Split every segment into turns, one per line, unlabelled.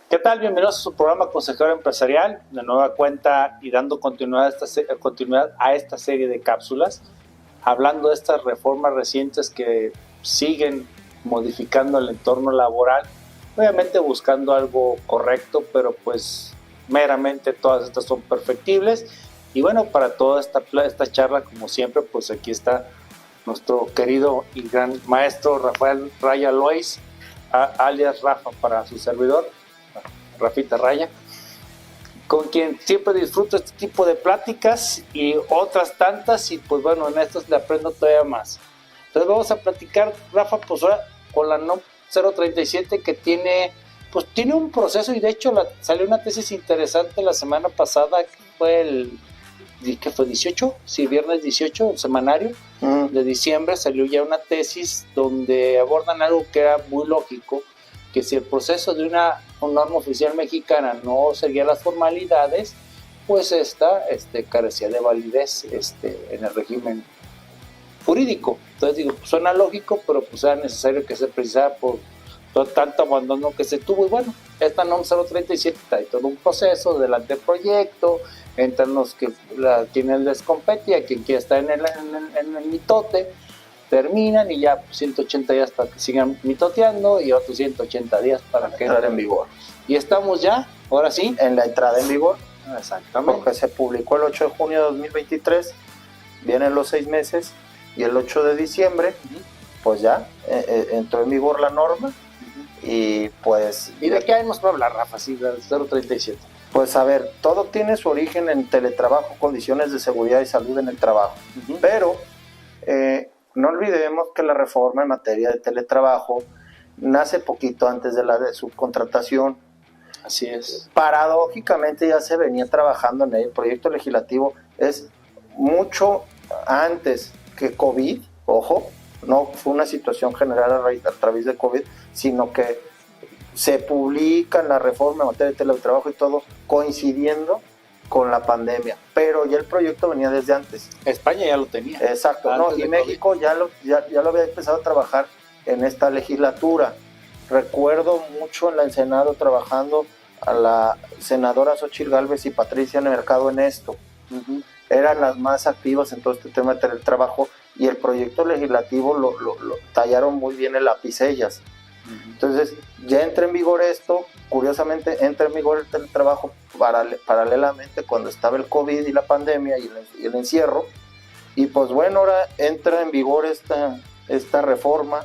¿Qué tal? Bienvenidos a su programa Consejero Empresarial, de nueva cuenta y dando continuidad a esta serie de cápsulas, hablando de estas reformas recientes que siguen modificando el entorno laboral, obviamente buscando algo correcto, pero pues meramente todas estas son perfectibles. Y bueno, para toda esta charla, como siempre, pues aquí está nuestro querido y gran maestro Rafael Raya Lois, alias Rafa para su servidor, Rafita Raya, con quien siempre disfruto este tipo de pláticas y otras tantas, y pues bueno, en estas le aprendo todavía más. Entonces vamos a platicar, Rafa, pues ahora con la NOM 037, que tiene un proceso, y de hecho salió una tesis interesante la semana pasada, que fue ¿qué fue? 18, sí, viernes 18, el semanario de diciembre, salió ya una tesis donde abordan algo que era muy lógico, que si el proceso de una norma oficial mexicana no seguía las formalidades, pues esta carecía de validez en el régimen jurídico. Entonces digo, pues suena lógico, pero pues era necesario que se precisara por todo tanto abandono que se tuvo. Y bueno, esta NOM 037 trae todo un proceso del anteproyecto, entran los que quienes les compete y a quien quiera estar en el mitote, terminan y ya 180 días para que sigan mitoteando y otros 180 días para que entren en vigor. Y estamos ya, ahora sí,
en la entrada en vigor.
Exactamente.
Porque se publicó el 8 de junio de 2023, vienen los 6 meses, y el 8 de diciembre, pues ya entró en vigor la norma, y pues...
¿Y de qué hemos para hablar, Rafa? Sí, del 037.
Pues a ver, todo tiene su origen en teletrabajo, condiciones de seguridad y salud en el trabajo, pero... no olvidemos que la reforma en materia de teletrabajo nace poquito antes de la de subcontratación.
Así es.
Paradójicamente ya se venía trabajando en el proyecto legislativo, es mucho antes que COVID, ojo, no fue una situación general a través de COVID, sino que se publica la reforma en materia de teletrabajo y todo coincidiendo con la pandemia, pero ya el proyecto venía desde antes.
España ya lo tenía.
Exacto, no, y México ya lo había empezado a trabajar en esta legislatura. Recuerdo mucho en la Senado trabajando a la senadora Xóchitl Gálvez y Patricia Mercado en esto. Eran las más activas en todo este tema de teletrabajo, y el proyecto legislativo lo tallaron muy bien en lapicellas. Entonces ya entra en vigor esto, curiosamente entra en vigor el teletrabajo paralelamente cuando estaba el COVID y la pandemia y el encierro, y pues bueno, ahora entra en vigor esta reforma,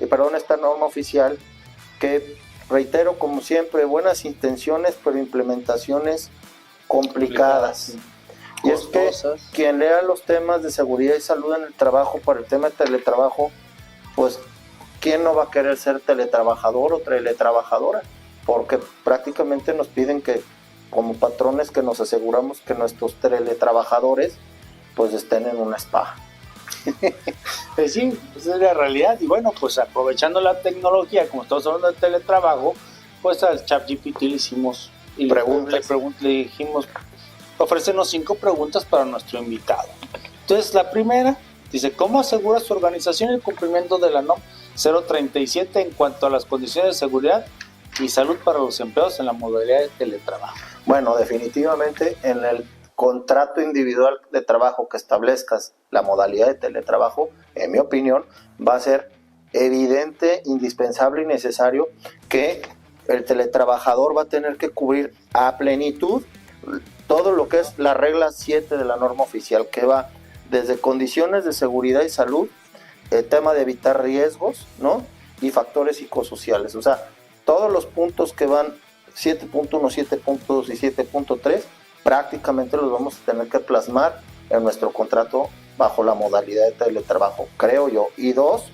esta norma oficial que, reitero, como siempre, buenas intenciones, pero implementaciones complicadas. Y es que quien lea los temas de seguridad y salud en el trabajo para el tema de teletrabajo, pues ¿quién no va a querer ser teletrabajador o teletrabajadora? Porque prácticamente nos piden que, como patrones, que nos aseguramos que nuestros teletrabajadores pues estén en una spa.
Pues sí, esa es la realidad. Y bueno, pues aprovechando la tecnología, como estamos hablando de teletrabajo, pues al ChatGPT le hicimos y le dijimos, ofrécenos 5 preguntas para nuestro invitado. Entonces la primera dice, ¿cómo asegura su organización el cumplimiento de la NOM 037 en cuanto a las condiciones de seguridad y salud para los empleados en la modalidad de teletrabajo?
Bueno, definitivamente en el contrato individual de trabajo que establezcas la modalidad de teletrabajo, en mi opinión, va a ser evidente, indispensable y necesario que el teletrabajador va a tener que cubrir a plenitud todo lo que es la regla 7 de la norma oficial, que va desde condiciones de seguridad y salud, el tema de evitar riesgos, ¿no? Y factores psicosociales. O sea, todos los puntos que van 7.1, 7.2 y 7.3 prácticamente los vamos a tener que plasmar en nuestro contrato bajo la modalidad de teletrabajo, creo yo. Y 2,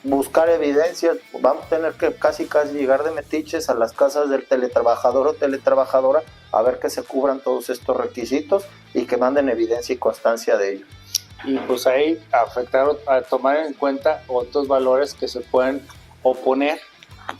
buscar evidencias. Vamos a tener que casi llegar de metiches a las casas del teletrabajador o teletrabajadora a ver que se cubran todos estos requisitos y que manden evidencia y constancia de ello.
Y pues ahí a tomar en cuenta otros valores que se pueden oponer,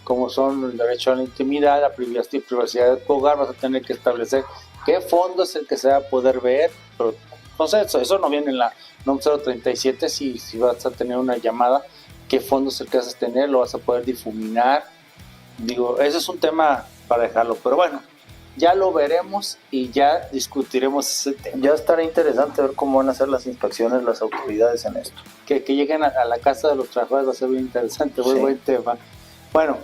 como son el derecho a la intimidad, la privacidad de tu hogar. Vas a tener que establecer qué fondo es el que se va a poder ver, pero no sé, eso no viene en la NOM 037. Si vas a tener una llamada, qué fondo es el que vas a tener, lo vas a poder difuminar, Digo, ese es un tema para dejarlo, pero bueno, ya lo veremos y ya discutiremos ese tema.
Ya estará interesante ver cómo van a hacer las inspecciones las autoridades en esto.
Que lleguen a la casa de los trabajadores va a ser bien interesante, muy buen tema. Bueno,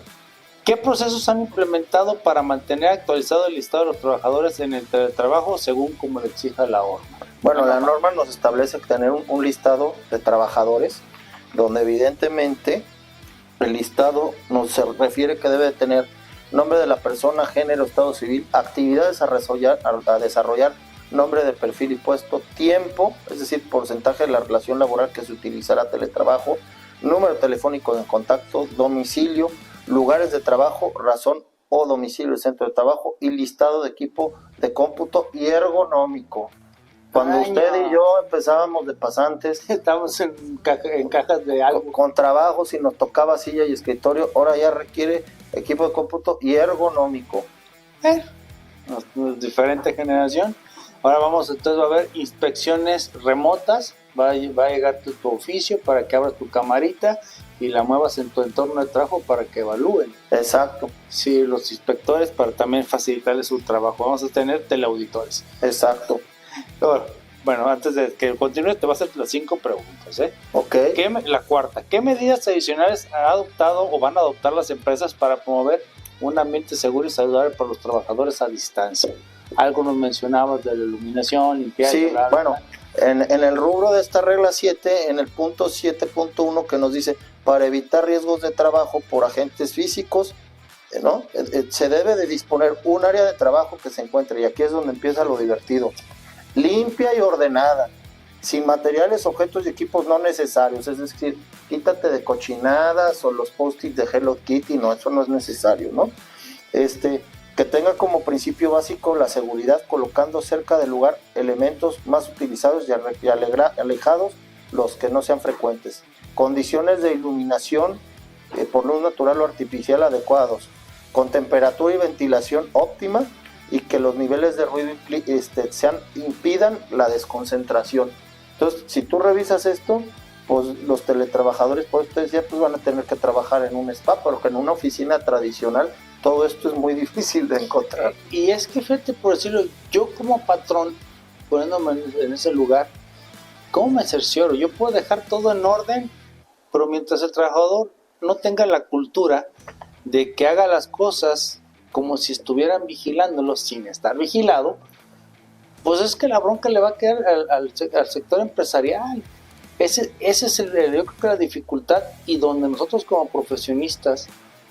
¿qué procesos han implementado para mantener actualizado el listado de los trabajadores en el teletrabajo según como le exija la norma?
Bueno, la norma nos establece tener un listado de trabajadores donde evidentemente el listado nos refiere que debe de tener nombre de la persona, género, estado civil, actividades a desarrollar, nombre de perfil y puesto, tiempo, es decir, porcentaje de la relación laboral que se utilizará teletrabajo, número telefónico de contacto, domicilio, lugares de trabajo, razón o domicilio del centro de trabajo y listado de equipo de cómputo y ergonómico. Cuando usted y yo empezábamos de pasantes,
estábamos en cajas de algo.
Con trabajos y nos tocaba silla y escritorio, ahora ya requiere equipo de cómputo y ergonómico.
Diferente generación. Ahora entonces va a haber inspecciones remotas, va a llegar tu oficio para que abras tu camarita y la muevas en tu entorno de trabajo para que evalúen.
Exacto.
Sí, los inspectores para también facilitarles su trabajo. Vamos a tener teleauditores.
Exacto.
Bueno, antes de que continúe, te voy a hacer las 5 preguntas.
Ok.
La cuarta, ¿qué medidas adicionales ha adoptado o van a adoptar las empresas para promover un ambiente seguro y saludable para los trabajadores a distancia? Algo nos mencionabas de la iluminación, limpieza.
Sí, bueno, en el rubro de esta regla 7, en el punto 7.1 que nos dice, para evitar riesgos de trabajo por agentes físicos, ¿no? Se debe de disponer un área de trabajo que se encuentre, y aquí es donde empieza lo divertido, limpia y ordenada, sin materiales, objetos y equipos no necesarios, es decir, quítate de cochinadas o los post-its de Hello Kitty, no, eso no es necesario, ¿no? Que tenga como principio básico la seguridad, colocando cerca del lugar elementos más utilizados y alejados los que no sean frecuentes. Condiciones de iluminación por luz natural o artificial adecuados, con temperatura y ventilación óptima, y que los niveles de ruido impidan la desconcentración. Entonces, si tú revisas esto, pues los teletrabajadores, por eso te decía, pues van a tener que trabajar en un spa, pero que en una oficina tradicional todo esto es muy difícil de encontrar.
Y es que, fíjate, por decirlo, yo como patrón, poniéndome en ese lugar, ¿cómo me cercioro? Yo puedo dejar todo en orden, pero mientras el trabajador no tenga la cultura de que haga las cosas como si estuvieran vigilándolo sin estar vigilado, pues es que la bronca le va a quedar al sector empresarial. Ese es yo creo que la dificultad, y donde nosotros como profesionistas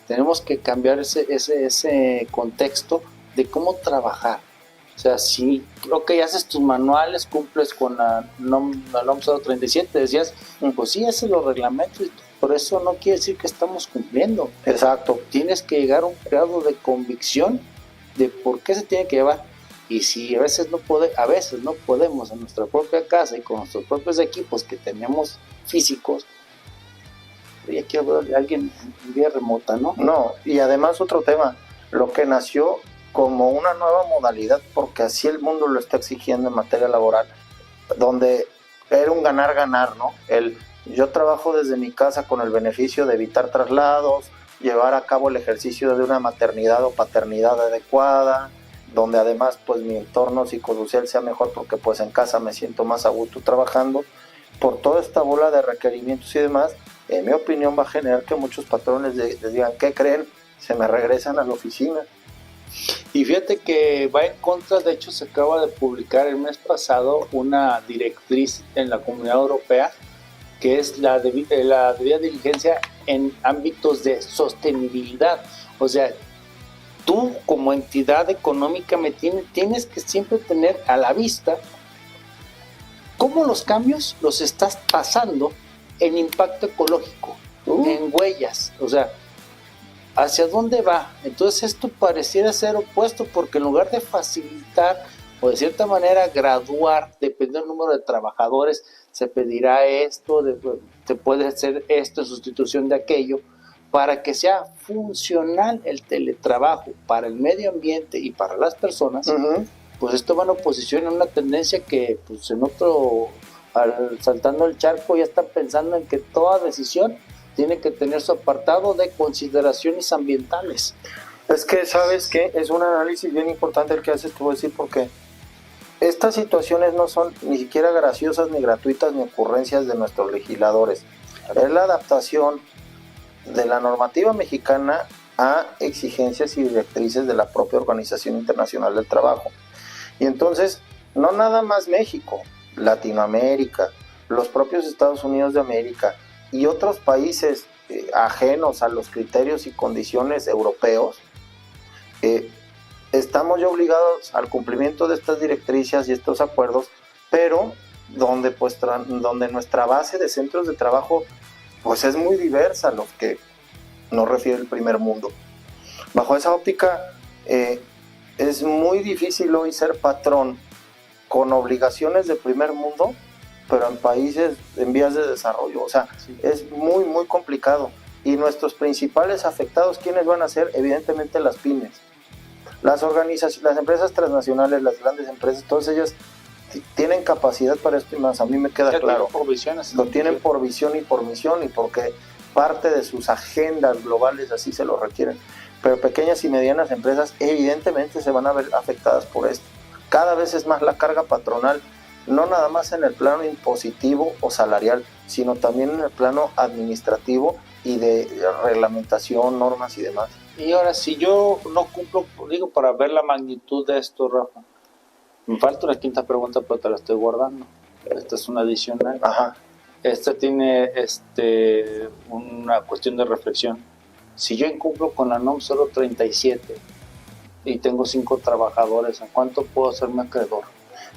tenemos que cambiar ese contexto de cómo trabajar. O sea, si haces tus manuales, cumples con la NOM 037, decías, pues sí, haces los reglamentos, pero eso no quiere decir que estamos cumpliendo.
Exacto.
Tienes que llegar a un grado de convicción de por qué se tiene que llevar. Y si a veces no podemos en nuestra propia casa y con nuestros propios equipos que tenemos físicos, ya quiero ver a alguien en vía remota, ¿no?
No, y además otro tema, lo que nació como una nueva modalidad, porque así el mundo lo está exigiendo en materia laboral, donde era un ganar-ganar, ¿no? Yo trabajo desde mi casa con el beneficio de evitar traslados, llevar a cabo el ejercicio de una maternidad o paternidad adecuada, donde además pues mi entorno psicosocial sea mejor, porque pues en casa me siento más a gusto trabajando. Por toda esta bola de requerimientos y demás, en mi opinión va a generar que muchos patrones les digan, ¿qué creen? Se me regresan a la oficina.
Y fíjate que va en contra, de hecho se acaba de publicar el mes pasado una directriz en la Comunidad Europea, que es la debida diligencia en ámbitos de sostenibilidad. O sea, tú como entidad económica tienes que siempre tener a la vista cómo los cambios los estás pasando en impacto ecológico, en huellas, o sea, ¿hacia dónde va? Entonces esto pareciera ser opuesto, porque en lugar de facilitar o de cierta manera graduar, dependiendo del número de trabajadores, se pedirá esto, te puede hacer esto en sustitución de aquello, para que sea funcional el teletrabajo para el medio ambiente y para las personas. Pues esto va en oposición a una tendencia que pues saltando el charco ya están pensando en que toda decisión tiene que tener su apartado de consideraciones ambientales.
Es que, ¿sabes qué? Es un análisis bien importante el que haces tú, decir, porque estas situaciones no son ni siquiera graciosas, ni gratuitas, ni ocurrencias de nuestros legisladores. Es la adaptación de la normativa mexicana a exigencias y directrices de la propia Organización Internacional del Trabajo. Y entonces, no nada más México, Latinoamérica, los propios Estados Unidos de América y otros países ajenos a los criterios y condiciones europeos, estamos ya obligados al cumplimiento de estas directrices y estos acuerdos, pero donde nuestra base de centros de trabajo pues es muy diversa a los que nos refiere el primer mundo. Bajo esa óptica, es muy difícil hoy ser patrón con obligaciones de primer mundo, pero en países en vías de desarrollo. O sea, sí, es muy, muy complicado. Y nuestros principales afectados, ¿quiénes van a ser? Evidentemente las pymes. Las organizaciones, las empresas transnacionales, las grandes empresas, todas ellas tienen capacidad para esto y más. A mí me queda claro. Lo tienen por visión y por misión y porque parte de sus agendas globales así se lo requieren. Pero pequeñas y medianas empresas evidentemente se van a ver afectadas por esto. Cada vez es más la carga patronal, no nada más en el plano impositivo o salarial, sino también en el plano administrativo y de reglamentación, normas y demás.
Y ahora, si yo no cumplo, digo, para ver la magnitud de esto, Rafa, me falta una quinta pregunta, pero te la estoy guardando. Esta es una adicional.
Ajá.
Esta tiene una cuestión de reflexión. Si yo incumplo con la NOM 037 y tengo 5 trabajadores, ¿en cuánto puedo hacerme acreedor?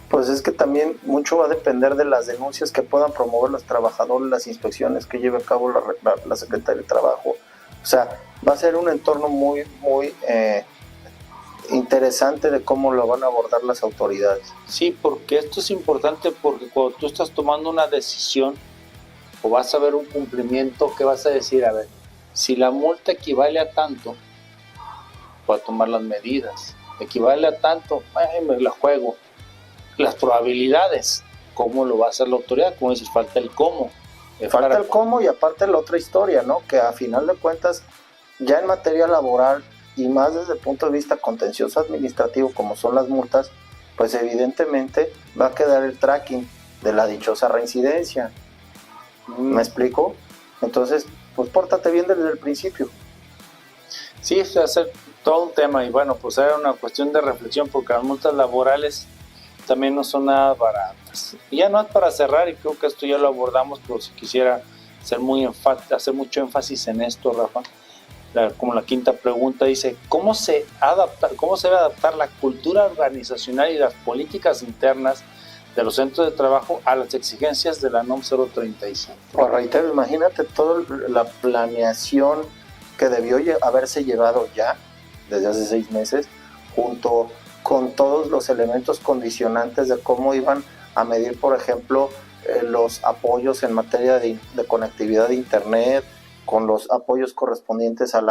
Pues es que también mucho va a depender de las denuncias que puedan promover los trabajadores, las inspecciones que lleve a cabo la Secretaría de Trabajo. O sea, va a ser un entorno muy, muy interesante de cómo lo van a abordar las autoridades.
Sí, porque esto es importante, porque cuando tú estás tomando una decisión o vas a ver un cumplimiento, ¿qué vas a decir? A ver, si la multa equivale a tanto, voy a tomar las medidas. Equivale a tanto, me la juego. Las probabilidades, ¿cómo lo va a hacer la autoridad? Como dices, falta el cómo.
Falta el cómo y aparte la otra historia, ¿no? Que a final de cuentas, ya en materia laboral y más desde el punto de vista contencioso administrativo, como son las multas, pues evidentemente va a quedar el tracking de la dichosa reincidencia. ¿Me explico? Entonces, pues pórtate bien desde el principio.
Sí, es hacer todo un tema y bueno, pues era una cuestión de reflexión porque las multas laborales también no son nada baratas. Y ya no es para cerrar, y creo que esto ya lo abordamos, pero si quisiera hacer mucho énfasis en esto, Rafa, como la quinta pregunta dice, ¿cómo se debe adaptar la cultura organizacional y las políticas internas de los centros de trabajo a las exigencias de la NOM 035?
Pues reitero, imagínate toda la planeación que debió haberse llevado ya desde hace 6 meses, junto con todos los elementos condicionantes de cómo iban a medir, por ejemplo, los apoyos en materia de conectividad de internet, con los apoyos correspondientes al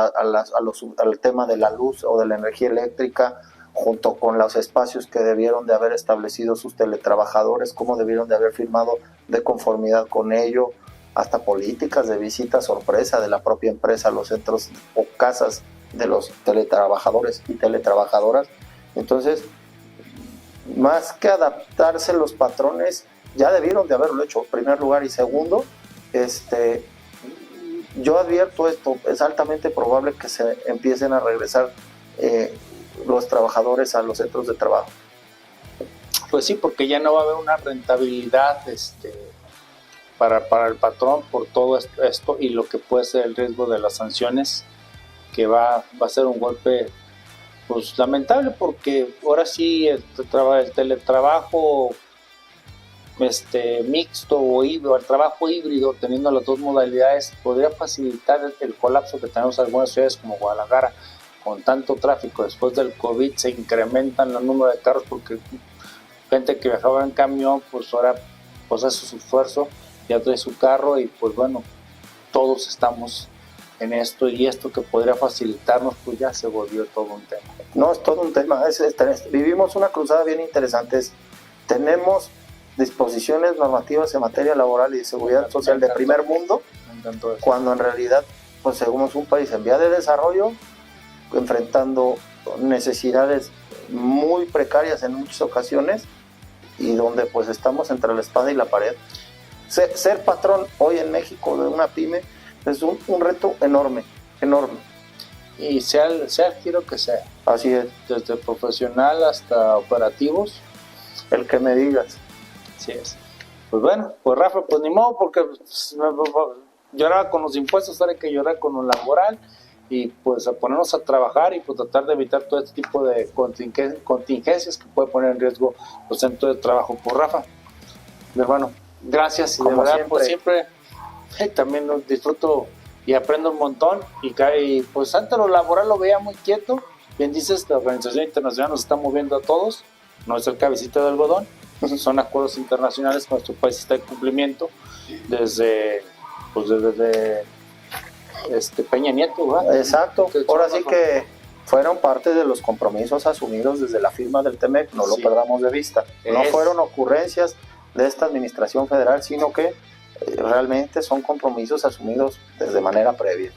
tema de la luz o de la energía eléctrica, junto con los espacios que debieron de haber establecido sus teletrabajadores, cómo debieron de haber firmado de conformidad con ello, hasta políticas de visita sorpresa de la propia empresa a los centros o casas de los teletrabajadores y teletrabajadoras. Entonces, más que adaptarse los patrones, ya debieron de haberlo hecho, en primer lugar. Y segundo, yo advierto esto, es altamente probable que se empiecen a regresar los trabajadores a los centros de trabajo.
Pues sí, porque ya no va a haber una rentabilidad para el patrón por todo esto y lo que puede ser el riesgo de las sanciones, que va a ser un golpe pues lamentable, porque ahora sí el teletrabajo mixto o híbrido, el trabajo híbrido, teniendo las dos modalidades, podría facilitar el colapso que tenemos en algunas ciudades como Guadalajara, con tanto tráfico. Después del COVID se incrementan el número de carros porque gente que viajaba en camión, pues ahora pues hace su esfuerzo, ya trae su carro y pues bueno, todos estamos en esto, y esto que podría facilitarnos pues ya se volvió todo un tema.
No, es todo un tema. Vivimos una cruzada bien interesante. Tenemos disposiciones normativas en materia laboral y de seguridad social de primer mundo,
intentó eso.
Cuando en realidad pues somos un país en vía de desarrollo, enfrentando necesidades muy precarias en muchas ocasiones y donde pues estamos entre la espada y la pared. Ser patrón hoy en México de una pyme es un reto enorme.
Y sea el giro que sea.
Así es.
Desde profesional hasta operativos.
El que me digas.
Así es. Pues bueno, pues Rafa, pues ni modo, porque lloraba con los impuestos, ahora hay que llorar con lo laboral y pues a ponernos a trabajar y pues tratar de evitar todo este tipo de contingencias que puede poner en riesgo los centros de trabajo. Por Rafa, mi hermano, gracias. Y de verdad, pues siempre también lo disfruto y aprendo un montón y pues antes lo laboral lo veía muy quieto. Bien dices, la Organización Internacional nos está moviendo a todos, no es el cabecito de algodón, son acuerdos internacionales que nuestro país está en cumplimiento desde Peña Nieto, ¿verdad?
Exacto, ahora sí que fueron parte de los compromisos asumidos desde la firma del TEMEC, no lo perdamos de vista. No fueron ocurrencias de esta administración federal, sino que realmente son compromisos asumidos desde manera previa.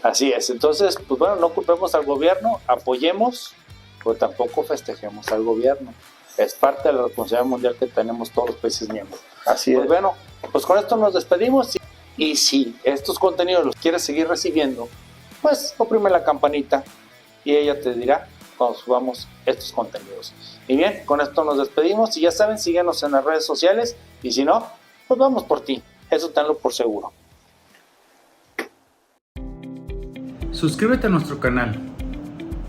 Así es, entonces, pues bueno, no culpemos al gobierno, apoyemos, pero tampoco festejemos al gobierno. Es parte de la responsabilidad mundial que tenemos todos los países miembros.
Así
pues
es.
Bueno, pues con esto nos despedimos y si estos contenidos los quieres seguir recibiendo, pues oprime la campanita y ella te dirá cuando subamos estos contenidos. Y bien, con esto nos despedimos y ya saben, síguenos en las redes sociales y si no, pues vamos por ti, eso tenlo por seguro.
Suscríbete a nuestro canal,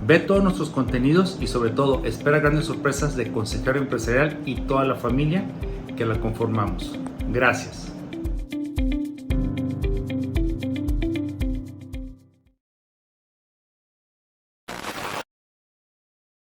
ve todos nuestros contenidos y sobre todo espera grandes sorpresas de Consejero Empresarial y toda la familia que la conformamos. Gracias.